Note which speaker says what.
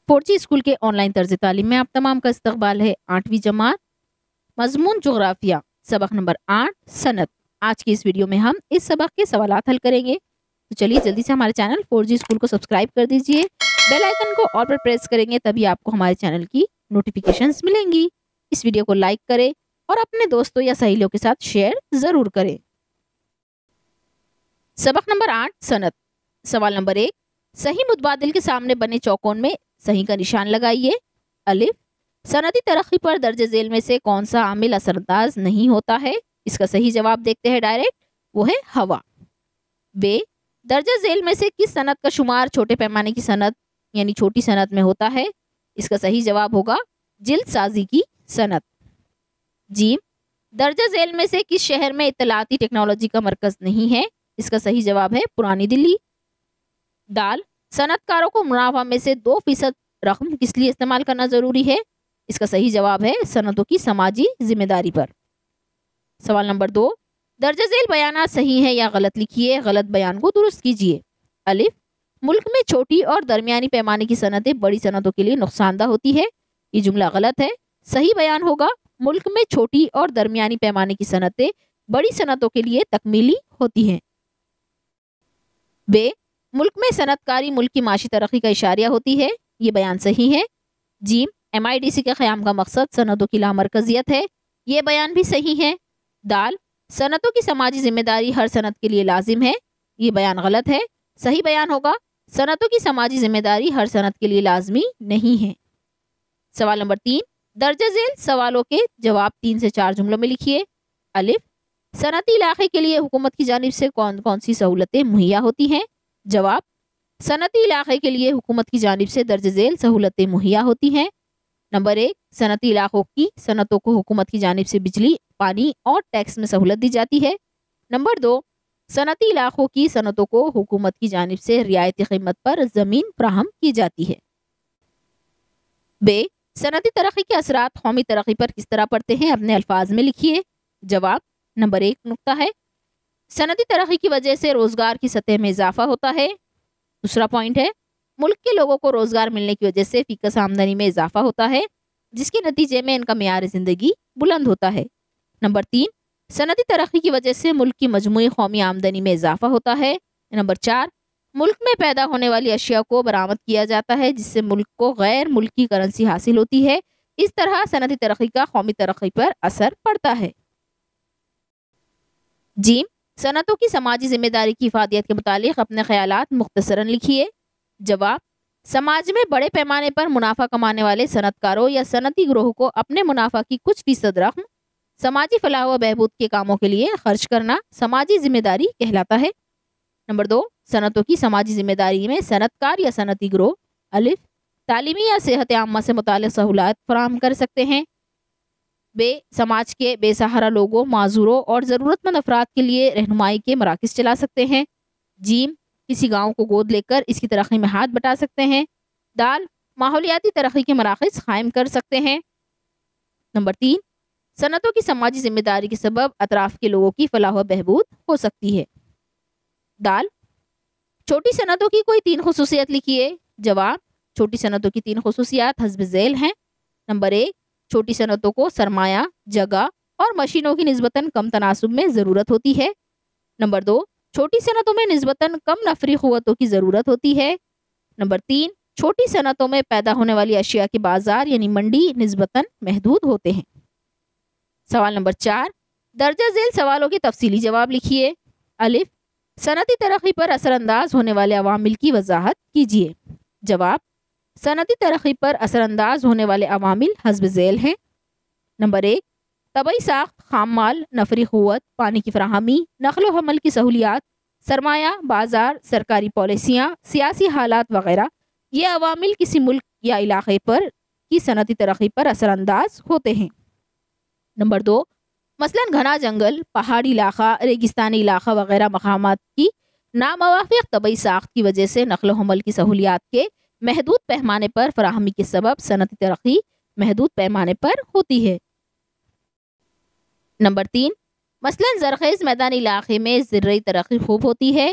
Speaker 1: 4G school کے on line طرز تعلیم میں آپ تمام کا استقبال ہے۔ 8ویں جماعت، مضمون جغرافیہ، سبق نمبر 8 صنعت۔ آج کی اس ویڈیو میں ہم اس سبق کے سوالات حل کریں گے۔ تو چلیے جلدی سے ہمارے چینل 4G اسکول کو سبسکرائب کر دیجئے، بیل آئیکن کو آل پر پریس کریں گے تبھی آپ کو ہمارے چینل کی نوٹیفیکیشنز ملیں گی۔ اس ویڈیو کو لائک کریں اور اپنے دوستوں یا سہیلیوں کے ساتھ شیئر ضرور کریں۔ سبق نمبر 8 صنعت۔ سوال نمبر 1، صحیح متبادل کے سامنے بنے چوکون میں صحیح کا نشان لگائیے۔ الف، صنعتی ترقی پر درج ذیل میں سے کون سا عامل اثر انداز نہیں ہوتا ہے؟ اس کا صحیح جواب دیکھتے ہیں ڈائریکٹ، وہ ہے ہوا۔ بے، درجہ ذیل میں سے کس صنعت کا شمار چھوٹے پیمانے کی صنعت یعنی چھوٹی صنعت میں ہوتا ہے؟ اس کا صحیح جواب ہوگا جلد سازی کی صنعت۔ جیم، درجہ ذیل میں سے کس شہر میں اطلاعاتی ٹیکنالوجی کا مرکز نہیں ہے؟ اس کا صحیح جواب ہے پرانی دلی۔ دال، صنعت کاروں کو منافع میں سے 2% رقم کس لیے استعمال کرنا ضروری ہے؟ اس کا صحیح جواب ہے صنعتوں کی سماجی ذمہ داری پر۔ سوال نمبر 2، درجہ ذیل بیانات صحیح ہیں یا غلط لکھیے، غلط بیان کو درست کیجیے۔ الف، ملک میں چھوٹی اور درمیانی پیمانے کی صنعتیں بڑی صنعتوں کے لیے نقصان دہ ہوتی ہے۔ یہ جملہ غلط ہے۔ صحیح بیان ہوگا ملک میں چھوٹی اور درمیانی پیمانے کی صنعتیں بڑی صنعتوں کے لیے تکمیلی ہوتی ہیں۔ بے، ملک میں صنعت کاری ملک کی معاشی ترقی کا اشاریہ ہوتی ہے۔ یہ بیان صحیح ہے۔ جیم، MIDC کے قیام کا مقصد صنعتوں کی لامرکزیت ہے۔ یہ بیان بھی صحیح ہے۔ دال، صنعتوں کی سماجی ذمہ داری ہر صنعت کے لیے لازم ہے۔ یہ بیان غلط ہے۔ صحیح بیان ہوگا صنعتوں کی سماجی ذمہ داری ہر صنعت کے لیے لازمی نہیں ہے۔ سوال نمبر 3، درجہ ذیل سوالوں کے جواب 3 سے 4 جملوں میں لکھیے۔ الف، صنعتی علاقے کے لیے حکومت کی جانب سے کون کون سی سہولتیں مہیا ہوتی ہیں؟ جواب، صنعتی علاقے کے لیے حکومت کی جانب سے درج ذیل سہولتیں مہیا ہوتی ہیں۔ نمبر 1، صنعتی علاقوں کی صنعتوں کو حکومت کی جانب سے بجلی، پانی اور ٹیکس میں سہولت دی جاتی ہے۔ نمبر 2، صنعتی علاقوں کی صنعتوں کو حکومت کی جانب سے رعایتی قیمت پر زمین فراہم کی جاتی ہے۔ بے، صنعتی ترقی کے اثرات قومی ترقی پر کس طرح پڑتے ہیں؟ اپنے الفاظ میں لکھیے۔ جواب، نمبر 1 نقطہ ہے، صنعتی ترقی کی وجہ سے روزگار کی سطح میں اضافہ ہوتا ہے۔ دوسرا پوائنٹ ہے، ملک کے لوگوں کو روزگار ملنے کی وجہ سے فی کس آمدنی میں اضافہ ہوتا ہے، جس کے نتیجے میں ان کا معیار زندگی بلند ہوتا ہے۔ نمبر 3، صنعتی ترقی کی وجہ سے ملک کی مجموعی قومی آمدنی میں اضافہ ہوتا ہے۔ نمبر 4، ملک میں پیدا ہونے والی اشیاء کو برآمد کیا جاتا ہے جس سے ملک کو غیر ملکی کرنسی حاصل ہوتی ہے۔ اس طرح صنعتی ترقی کا قومی ترقی پر اثر پڑتا ہے۔ جیم، صنعتوں کی سماجی ذمہ داری کی افادیت کے متعلق اپنے خیالات مختصراً لکھیے۔ جواب، سماج میں بڑے پیمانے پر منافع کمانے والے صنعت کاروں یا صنعتی گروہ کو اپنے منافع کی کچھ فیصد رقم سماجی فلاح و بہبود کے کاموں کے لیے خرچ کرنا سماجی ذمہ داری کہلاتا ہے۔ نمبر 2، صنعتوں کی سماجی ذمہ داری میں صنعت کار یا صنعتی گروہ الف، تعلیمی یا صحت عامہ سے متعلق سہولات فراہم کر سکتے ہیں۔ بے، سماج کے بے سہارا لوگوں، معذوروں اور ضرورت مند افراد کے لیے رہنمائی کے مراکز چلا سکتے ہیں۔ جیم، کسی گاؤں کو گود لے کر اس کی ترقی میں ہاتھ بٹا سکتے ہیں۔ دال، ماحولیاتی ترقی کے مراکز قائم کر سکتے ہیں۔ نمبر 3، صنعتوں کی سماجی ذمہ داری کے سبب اطراف کے لوگوں کی فلاح و بہبود ہو سکتی ہے۔ دال، چھوٹی صنعتوں کی کوئی 3 خصوصیت لکھیے۔ جواب، چھوٹی صنعتوں کی 3 خصوصیات حسب ذیل ہیں۔ نمبر 1، چھوٹی صنعتوں کو سرمایہ، جگہ اور مشینوں کی نسبتاً کم تناسب میں ضرورت ہوتی ہے۔ نمبر 2، چھوٹی صنعتوں میں نسبتاً کم نفری قوتوں کی ضرورت ہوتی ہے۔ نمبر 3، چھوٹی صنعتوں میں پیدا ہونے والی اشیاء کے بازار یعنی منڈی نسبتاً محدود ہوتے ہیں۔ سوال نمبر 4، درجہ ذیل سوالوں کے تفصیلی جواب لکھیے۔ الف، صنعتی ترقی پر اثر انداز ہونے والے عوامل کی وضاحت کیجیے۔ جواب، صنعتی ترقی پر اثر انداز ہونے والے عوامل حسب ذیل ہیں۔ نمبر 1، طبعی ساخت، خام مال، نفری قوت، پانی کی فراہمی، نقل و حمل کی سہولیات، سرمایہ، بازار، سرکاری پالیسیاں، سیاسی حالات وغیرہ یہ عوامل کسی ملک یا علاقے پر کی صنعتی ترقی پر اثر انداز ہوتے ہیں۔ نمبر 2، مثلاً گھنا جنگل، پہاڑی علاقہ، ریگستانی علاقہ وغیرہ مقامات کی ناموافق طبعی ساخت کی وجہ سے نقل و حمل کی سہولیات کے محدود پیمانے پر فراہمی کے سبب صنعتی ترقی محدود پیمانے پر ہوتی ہے۔ نمبر 3، مثلاً زرخیز میدانی علاقے میں زرعی ترقی خوب ہوتی ہے،